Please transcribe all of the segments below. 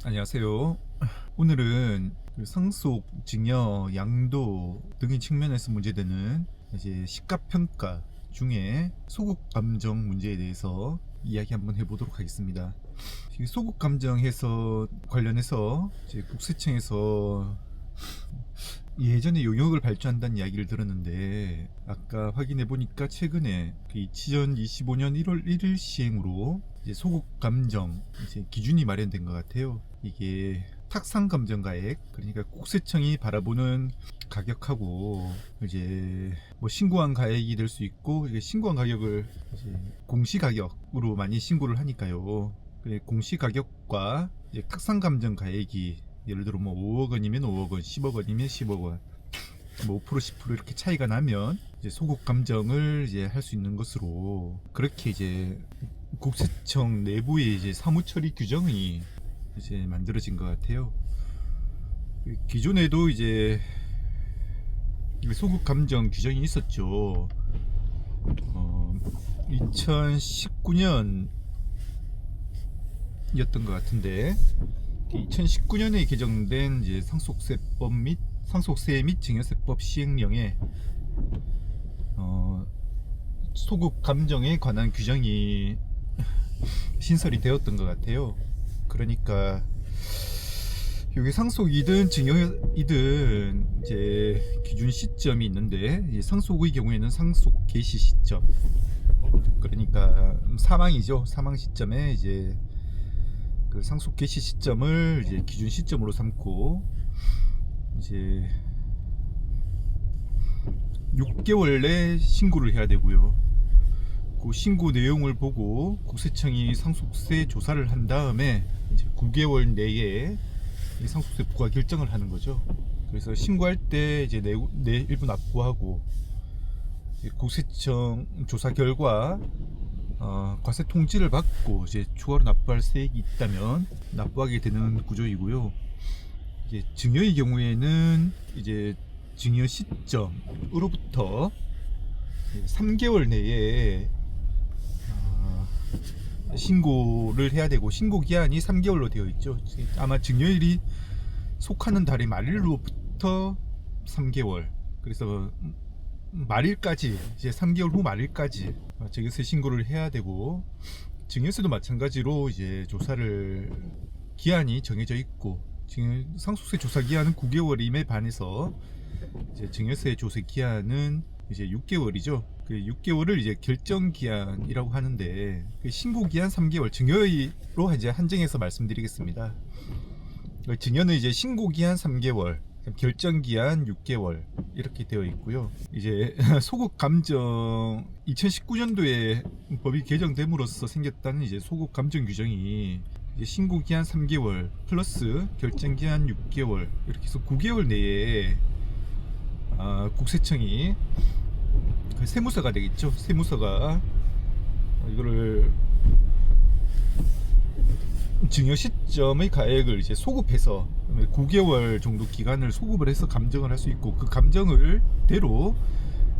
안녕하세요. 오늘은 상속, 증여, 양도 등의 측면에서 문제되는 이제 시가평가 중에 소국 감정 문제에 대해서 이야기 한번 해보도록 하겠습니다. 소국 감정에서 관련해서 이제 국세청에서 예전에 용역을 발주한다는 이야기를 들었는데, 아까 확인해 보니까 최근에 2025년 1월 1일 시행으로 이제 소국 감정 이제 기준이 마련된 것 같아요. 이게 탁상 감정 가액, 그러니까 국세청이 바라보는 가격하고 이제 뭐 신고한 가액이 될 수 있고, 이게 신고한 가격을 이제 공시 가격으로 많이 신고를 하니까요. 공시 가격과 이제 탁상 감정 가액이 예를 들어 뭐 5억 원이면 5억 원, 10억 원이면 10억 원, 뭐 5% 10% 이렇게 차이가 나면 이제 소국 감정을 이제 할 수 있는 것으로, 그렇게 이제 국세청 내부에 이제 사무처리 규정이 이제 만들어진 것 같아요. 기존에도 이제 소국 감정 규정이 있었죠. 2019년이었던 것 같은데, 2019년에 개정된 이제 상속세법 및 상속세 및 증여세법 시행령에 소국 감정에 관한 규정이 신설이 되었던 것 같아요. 그러니까 여기 상속이든 증여이든 이제 기준 시점이 있는데, 이제 상속의 경우에는 상속 개시 시점, 그러니까 사망이죠. 사망 시점에 이제 그 상속 개시 시점을 이제 기준 시점으로 삼고, 이제 6개월 내 신고를 해야 되고요. 그 신고 내용을 보고 국세청이 상속세 조사를 한 다음에 이제 9개월 내에 상속세 부과 결정을 하는 거죠. 그래서 신고할 때 이제 내 일부 납부하고, 국세청 조사 결과 과세 통지를 받고 이제 추가로 납부할 세액이 있다면 납부하게 되는 구조이고요. 이제 증여의 경우에는 이제 증여 시점으로부터 3개월 내에 신고를 해야 되고, 신고 기한이 3개월로 되어 있죠. 아마 증여일이 속하는 달의 말일로부터 3개월, 그래서 말일까지, 이제 3개월 후 말일까지 증여세 신고를 해야 되고, 증여세도 마찬가지로 이제 조사를 기한이 정해져 있고, 상속세 조사 기한은 9개월임에 반해서 이제 증여세 조사 기한은 이제 6개월이죠. 그 6개월을 이제 결정 기한이라고 하는데, 그 신고 기한 3개월, 증여로 이제 한정해서 말씀드리겠습니다. 증여는 이제 신고 기한 3개월, 결정 기한 6개월 이렇게 되어 있고요. 이제 소국 감정 2019년도에 법이 개정됨으로써 생겼다는 이제 소국 감정 규정이 이제 신고 기한 3개월 플러스 결정 기한 6개월, 이렇게 해서 9개월 내에 국세청이, 세무서가 되겠죠. 세무서가 이거를 증여 시점의 가액을 이제 소급해서 9개월 정도 기간을 소급을 해서 감정을 할 수 있고, 그 감정을 대로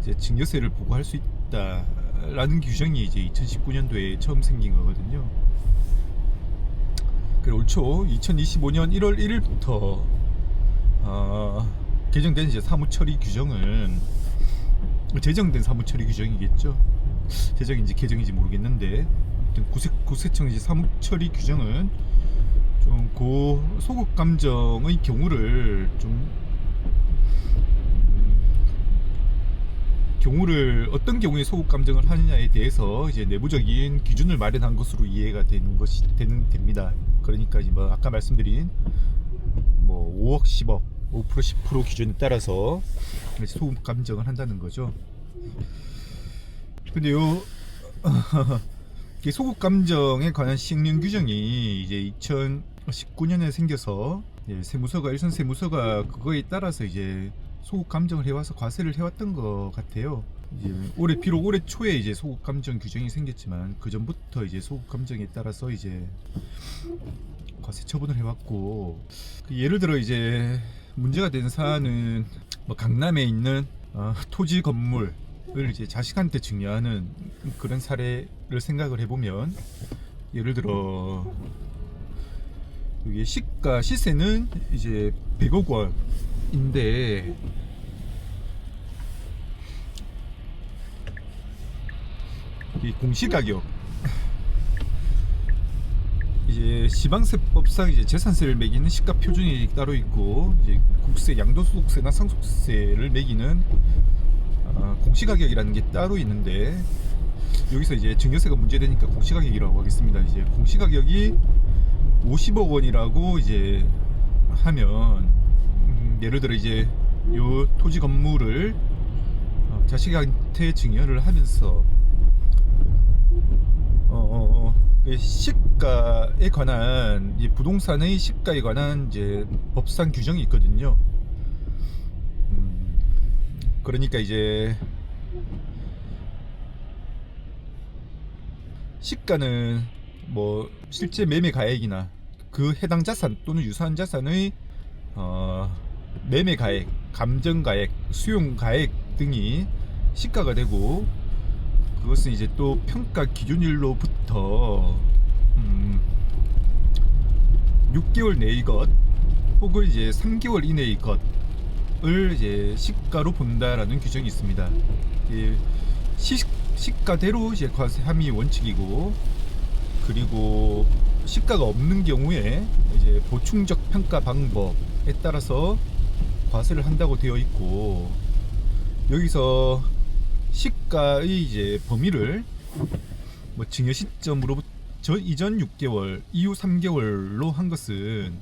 이제 증여세를 부과할 수 있다라는 규정이 이제 2019년도에 처음 생긴 거거든요. 그리고 올 초 2025년 1월 1일부터 개정된 이제 사무처리 규정은, 제정된 사무처리 규정이겠죠. 제정인지 개정인지 모르겠는데, 국세청 이제 사무처리 규정은 좀 고 소국 감정의 경우를 어떤 경우에 소국 감정을 하느냐에 대해서 이제 내부적인 기준을 마련한 것으로 이해가 됩니다. 그러니까 뭐 아까 말씀드린 뭐 5억, 10억, 5%, 10% 기준에 따라서 소국 감정을 한다는 거죠. 근데요, 소국 감정에 관한 시행령 규정이 이제 2019년에 생겨서, 세무서가, 일선 세무서가 그거에 따라서 이제 소국 감정을 해와서 과세를 해왔던 것 같아요. 이제 비록 올해 초에 이제 소국 감정 규정이 생겼지만, 그 전부터 이제 소국 감정에 따라서 이제 과세 처분을 해왔고, 예를 들어 이제 문제가 된 사안은 뭐 강남에 있는 토지 건물을 이제 자식한테 증여하는 그런 사례를 생각을 해보면, 예를 들어 이게 시가 시세는 이제 100억 원인데 이 공시가격 이제 지방세법상 이제 재산세를 매기는 시가 표준이 따로 있고 이제 국세, 양도소득세나 상속세를 매기는 공시가격이라는 게 따로 있는데 여기서 이제 증여세가 문제되니까 공시가격이라고 하겠습니다. 이제 공시가격이 50억 원이라고 이제 하면 예를 들어 이제 요 토지 건물을 자식한테 증여를 하면서 시가에 관한 이제 부동산의 시가에 관한 이제 법상 규정이 있거든요. 그러니까 이제 시가는 뭐 실제 매매 가액이나 그 해당 자산 또는 유사한 자산의 매매 가액, 감정 가액, 수용 가액 등이 시가가 되고 그것은 이제 또 평가 기준일로부터 6개월 내의 것 혹은 이제 3개월 이내의 것을 이제 시가로 본다라는 규정이 있습니다. 시가대로 이제 과세함이 원칙이고 그리고 시가가 없는 경우에 이제 보충적 평가 방법에 따라서 과세를 한다고 되어 있고 여기서 시가의 이제 범위를 뭐 증여 시점으로부터 이전 6개월, 이후 3개월로 한 것은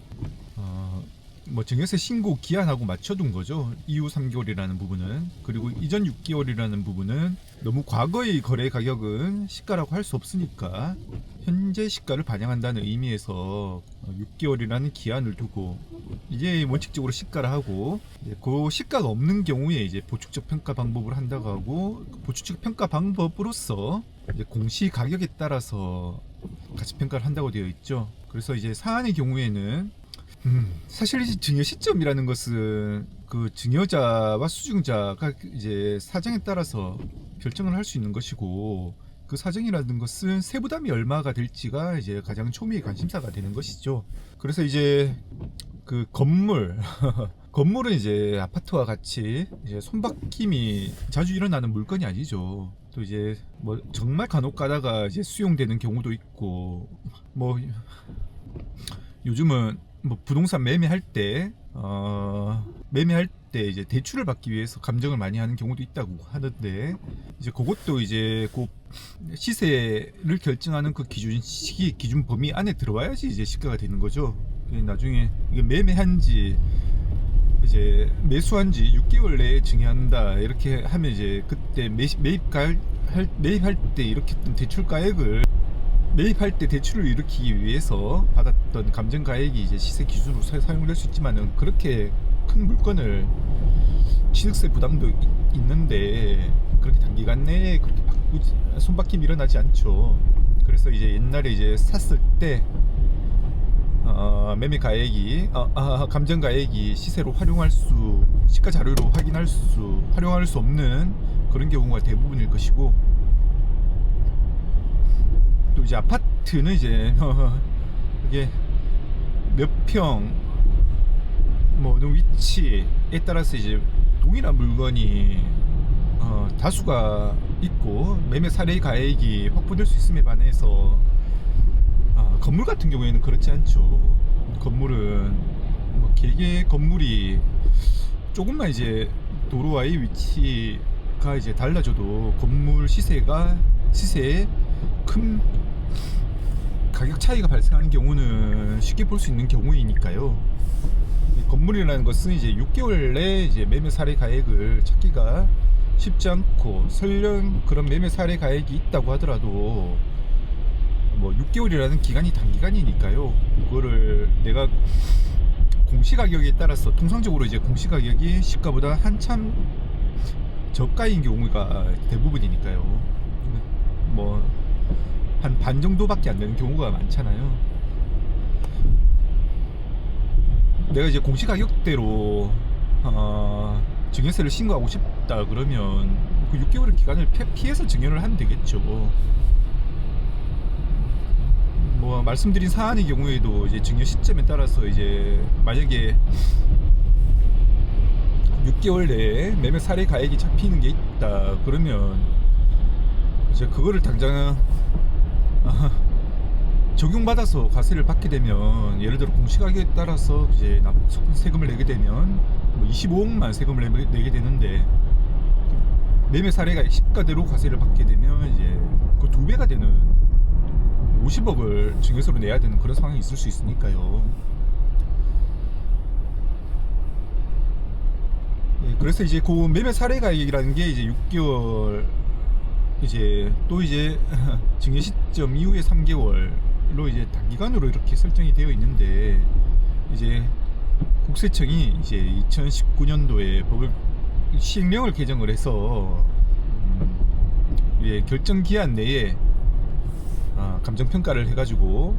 뭐 증여세 신고 기한하고 맞춰둔 거죠. 이후 3개월이라는 부분은. 그리고 이전 6개월이라는 부분은 너무 과거의 거래 가격은 시가라고 할 수 없으니까 현재 시가를 반영한다는 의미에서 6개월이라는 기한을 두고 이제 원칙적으로 시가를 하고 그 시가가 없는 경우에 이제 보충적 평가 방법을 한다고 하고 보충적 평가 방법으로서 이제 공시 가격에 따라서 가치 평가를 한다고 되어 있죠. 그래서 이제 사안의 경우에는 사실 이제 증여 시점이라는 것은 그 증여자와 수증자가 이제 사정에 따라서 결정을 할 수 있는 것이고 그 사정이라는 것은 세부담이 얼마가 될지가 이제 가장 초미의 관심사가 되는 것이죠. 그래서 이제 그 건물 건물은 이제 아파트와 같이 이제 손바뀜이 자주 일어나는 물건이 아니죠. 또 이제 뭐 정말 간혹 가다가 이제 수용되는 경우도 있고 뭐 요즘은 뭐 부동산 매매할 때 이제 대출을 받기 위해서 감정을 많이 하는 경우도 있다고 하는데 이제 그것도 이제 그 시세를 결정하는 그 기준 시기 기준 범위 안에 들어와야지 이제 시가가 되는 거죠. 나중에 이게 매매한지 이제 매수한지 6개월 내에 증여한다 이렇게 하면 이제 그때 매입할 때 이렇게 했던 대출 가액을 매입할 때 대출을 일으키기 위해서 받았던 감정 가액이 이제 시세 기준으로 사용될 수 있지만은 그렇게 큰 물건을 취득세 부담도 있는데 그렇게 단기간 내에 그렇게 손바뀜이 일어나지 않죠. 그래서 이제 옛날에 이제 샀을 때 매매 가액이 감정 가액이 시세로 활용할 수 시가 자료로 활용할 수 없는 그런 경우가 대부분일 것이고 또 이제 아파트는 이제 이게 몇 평, 뭐 어느 위치에 따라서 이제 동일한 물건이 다수가 있고 매매 사례 가액이 확보될 수 있음에 반해서 건물 같은 경우에는 그렇지 않죠. 건물은 뭐 개개 건물이 조금만 이제 도로와의 위치가 이제 달라져도 건물 시세에 큰 가격 차이가 발생하는 경우는 쉽게 볼 수 있는 경우이니까요. 건물이라는 것은 이제 6개월 내에 이제 매매 사례 가액을 찾기가 쉽지 않고 설령 그런 매매 사례 가액이 있다고 하더라도 뭐 6개월이라는 기간이 단기간이니까요. 그거를 내가 공시가격에 따라서 통상적으로 이제 공시가격이 시가보다 한참 저가인 경우가 대부분이니까요. 뭐 한 반 정도밖에 안 되는 경우가 많잖아요. 내가 이제 공시가격대로 증여세를 신고하고 싶다 그러면 그 6개월의 기간을 피해서 증여를 하면 되겠죠. 뭐 말씀드린 사안의 경우에도 이제 증여 시점에 따라서 이제 만약에 6개월 내에 매매 사례 가액이 잡히는 게 있다 그러면 이제 그거를 당장 적용받아서 과세를 받게 되면, 예를 들어 공시가격에 따라서 이제 세금을 내게 되면 뭐 25억만 세금을 내게 되는데, 매매 사례가 시가대로 과세를 받게 되면 이제 그 2배가 되는 50억을 증여세로 내야 되는 그런 상황이 있을 수 있으니까요. 네, 그래서 이제 그 매매 사례 가액이라는 게 이제 6개월 이제 또 이제 증여 시점 이후에 3개월로 이제 단기간으로 이렇게 설정이 되어 있는데, 이제 국세청이 이제 2019년도에 법을 시행령을 개정을 해서 결정 기한 내에 감정평가를 해가지고,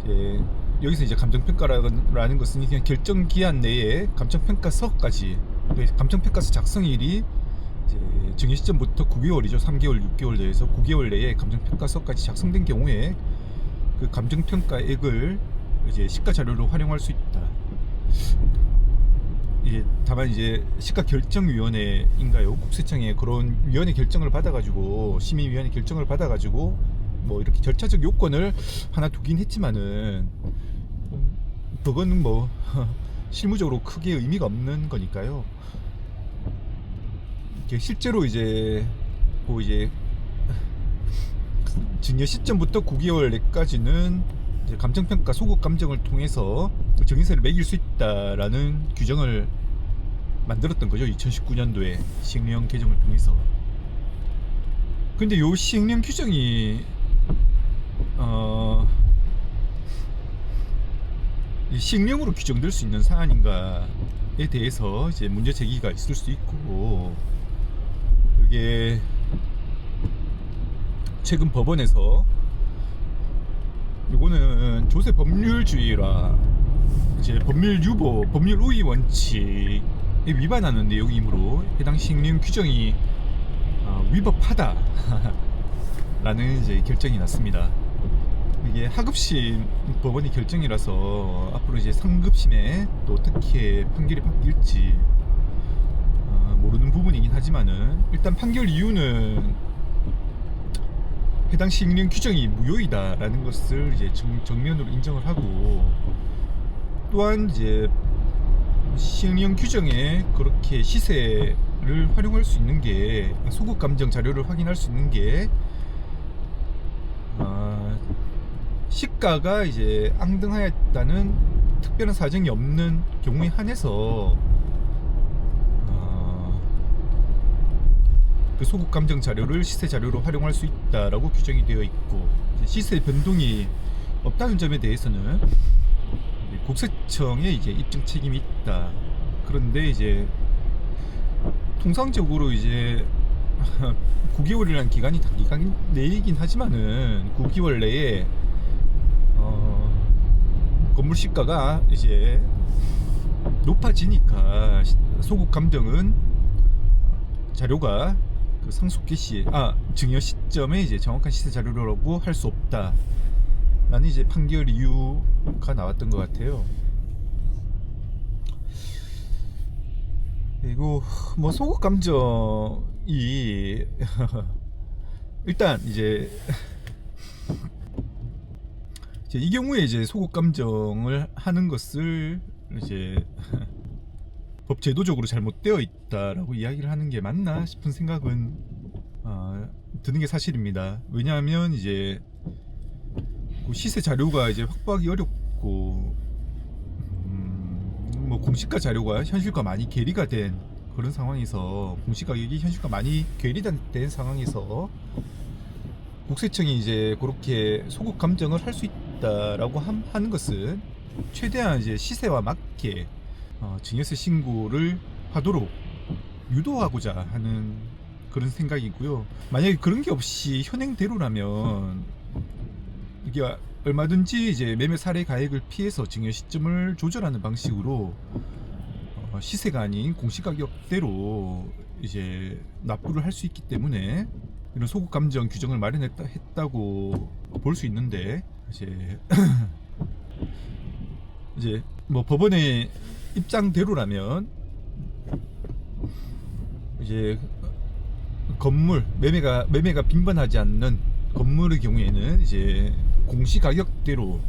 이제 여기서 이제 감정평가라는 것은 그냥 결정 기한 내에 감정평가서까지, 감정평가서 작성일이 이제 증여 시점부터 9개월이죠. 3개월, 6개월 내에서 9개월 내에 감정평가서까지 작성된 경우에 그 감정평가액을 이제 시가 자료로 활용할 수 있다. 다만 이제 시가결정위원회인가요? 국세청에 그런 위원회 결정을 받아가지고, 심의위원회 결정을 받아가지고 뭐 이렇게 절차적 요건을 하나 두긴 했지만은 그거는 뭐 실무적으로 크게 의미가 없는 거니까요. 실제로 이제 증여 시점부터 9개월 내까지는 이제 감정평가 소급 감정을 통해서 증여세를 매길 수 있다라는 규정을 만들었던 거죠. 2019년도에 시행령 개정을 통해서. 근데 요 시행령 규정이 시행령으로 규정될 수 있는 사안인가에 대해서 이제 문제 제기가 있을 수 있고, 이게 최근 법원에서 이거는 조세 법률주의라 이제 법률 유보, 법률 우위 원칙에 위반하는 내용이므로 해당 시행령 규정이 위법하다 라는 이제 결정이 났습니다. 이게 하급심 법원의 결정이라서 앞으로 이제 상급심에 또 어떻게 판결이 바뀔지 모르는 부분이긴 하지만은, 일단 판결 이유는 해당 시행령 규정이 무효이다라는 것을 이제 정면으로 인정을 하고, 또한 이제 시행령 규정에 그렇게 시세를 활용할 수 있는 게, 소급 감정 자료를 확인할 수 있는 게 시가가 이제 앙등하였다는 특별한 사정이 없는 경우에 한해서 그 소급 감정 자료를 시세 자료로 활용할 수 있다라고 규정이 되어 있고, 시세 변동이 없다는 점에 대해서는 국세청의 이제 입증 책임이 있다. 그런데 이제 통상적으로 이제 9개월이라는 기간이 단기간 내이긴 하지만은 9개월 내에 건물 시가가 이제 높아지니까 소급 감정은 자료가 그 상속 시 증여 시점에 이제 정확한 시세 자료라고 할 수 없다 라는 이제 판결 이유가 나왔던 것 같아요. 그리고 뭐 소급 감정이 일단 이제 이 경우에 이제 소급 감정을 하는 것을 이제 법 제도적으로 잘못되어 있다라고 이야기를 하는 게 맞나 싶은 생각은 드는 게 사실입니다. 왜냐하면 이제 그 시세 자료가 이제 확보하기 어렵고, 뭐 공시가 자료가 현실과 많이 괴리가 된 그런 상황에서, 공시가격이 현실과 많이 괴리된 상황에서 국세청이 이제 그렇게 소급 감정을 할 수 있다라고 하는 것은 최대한 이제 시세와 맞게 증여세 신고를 하도록 유도하고자 하는 그런 생각이고요. 만약에 그런 게 없이 현행대로라면 이게 얼마든지 이제 매매 사례 가액을 피해서 증여 시점을 조절하는 방식으로 시세가 아닌 공시가격대로 이제 납부를 할 수 있기 때문에 이런 소급 감정 규정을 마련했다고 볼 수 있는데, 이제 이제 뭐 법원의 입장대로라면 이제 건물 매매가 빈번하지 않는 건물의 경우에는 이제 공시가격대로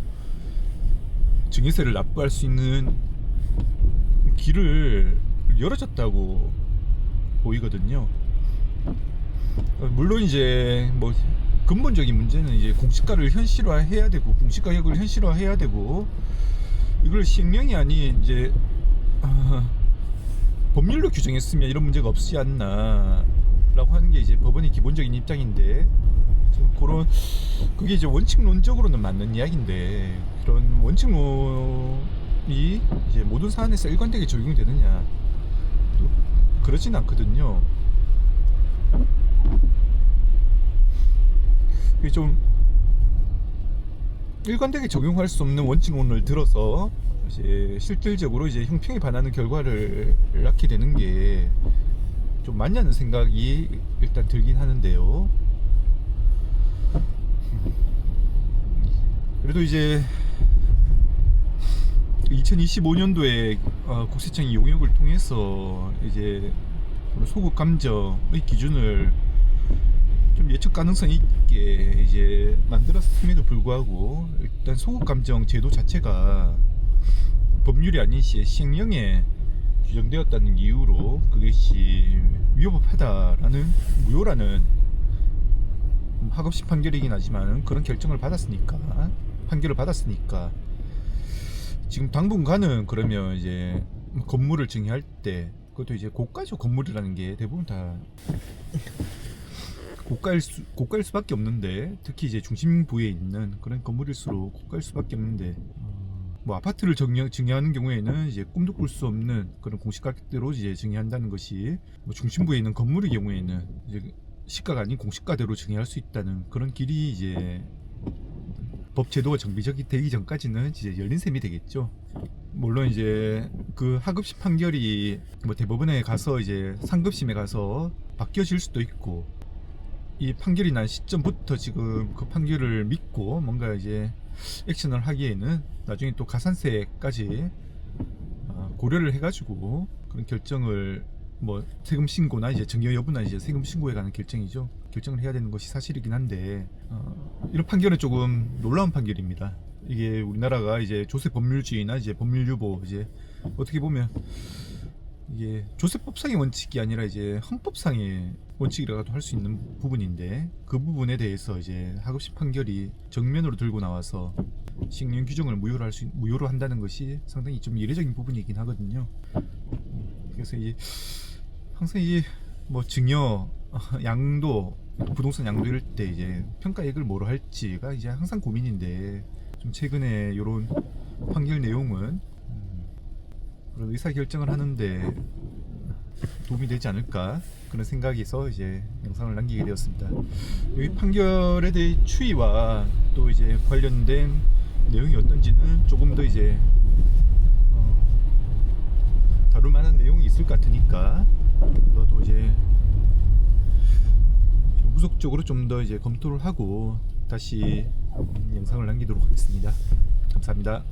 증여세를 납부할 수 있는 길을 열어줬다고 보이거든요. 물론 이제 뭐 근본적인 문제는 이제 공시가를 현실화해야 되고 공시가격을 현실화해야 되고 이걸 시행령이 아닌 이제 법률로 규정했으면 이런 문제가 없지 않나 라고 하는 게 이제 법원의 기본적인 입장인데, 지금 그런 그게 이제 원칙론적으로는 맞는 이야기인데 그런 원칙론이 이제 모든 사안에서 일관되게 적용이 되느냐, 또 그렇진 않거든요. 그게 좀 일관되게 적용할 수 없는 원칙론을 들어서 이제 실질적으로 이제 형평에 반하는 결과를 낳게 되는 게 좀 맞냐는 생각이 일단 들긴 하는데요. 그래도 이제 2025년도에 국세청이 용역을 통해서 이제 소급 감정의 기준을 좀 예측 가능성 있게 이제 만들었음에도 불구하고 일단 소급 감정 제도 자체가 법률이 아닌 시행령에 규정되었다는 이유로 그것이 위법하다라는 무효라는 하급식 판결이긴 하지만 그런 결정을 받았으니까, 판결을 받았으니까 지금 당분간은 그러면 이제 건물을 증여할 때, 그것도 이제 고가죠. 건물이라는 게 대부분 다 고가일 수밖에 없는데, 특히 이제 중심부에 있는 그런 건물일수록 고가일 수밖에 없는데, 뭐 아파트를 증여하는 경우에는 이제 꿈도 꿀 수 없는 그런 공시가격대로 이제 증여한다는 것이, 뭐 중심부에 있는 건물의 경우에는 이제 시가가 아닌 공시가대로 증여할 수 있다는 그런 길이 이제 법 제도가 정비적이 되기 전까지는 이제 열린 셈이 되겠죠. 물론 이제 그 하급식 판결이 뭐 대법원에 가서 이제 상급심에 가서 바뀌어질 수도 있고, 이 판결이 난 시점부터 지금 그 판결을 믿고 뭔가 이제 액션을 하기에는 나중에 또 가산세까지 고려를 해가지고 그런 결정을, 뭐 세금 신고나 이제 증여 여부나 이제 세금 신고에 관한 결정이죠. 결정을 해야 되는 것이 사실이긴 한데, 이런 판결은 조금 놀라운 판결입니다. 이게 우리나라가 이제 조세 법률주의나 이제 법률 유보, 이제 어떻게 보면 이게 조세법상의 원칙이 아니라 이제 헌법상의 원칙이라고도 할 수 있는 부분인데, 그 부분에 대해서 이제 하급식 판결이 정면으로 들고 나와서 시행령 규정을 무효로 한다는 것이 상당히 좀 이례적인 부분이긴 하거든요. 그래서 이제 항상 이제 뭐 증여, 양도, 부동산 양도 이럴 때 이제 평가액을 뭐로 할지가 이제 항상 고민인데, 좀 최근에 이런 판결 내용은 그런 의사결정을 하는데 도움이 되지 않을까, 그런 생각에서 이제 영상을 남기게 되었습니다. 이 판결에 대해 추이와 또 이제 관련된 내용이 어떤지는 조금 더 이제 다룰 만한 내용이 있을 것 같으니까 또 이제 좀 후속적으로 좀 더 이제 검토를 하고 다시 영상을 남기도록 하겠습니다. 감사합니다.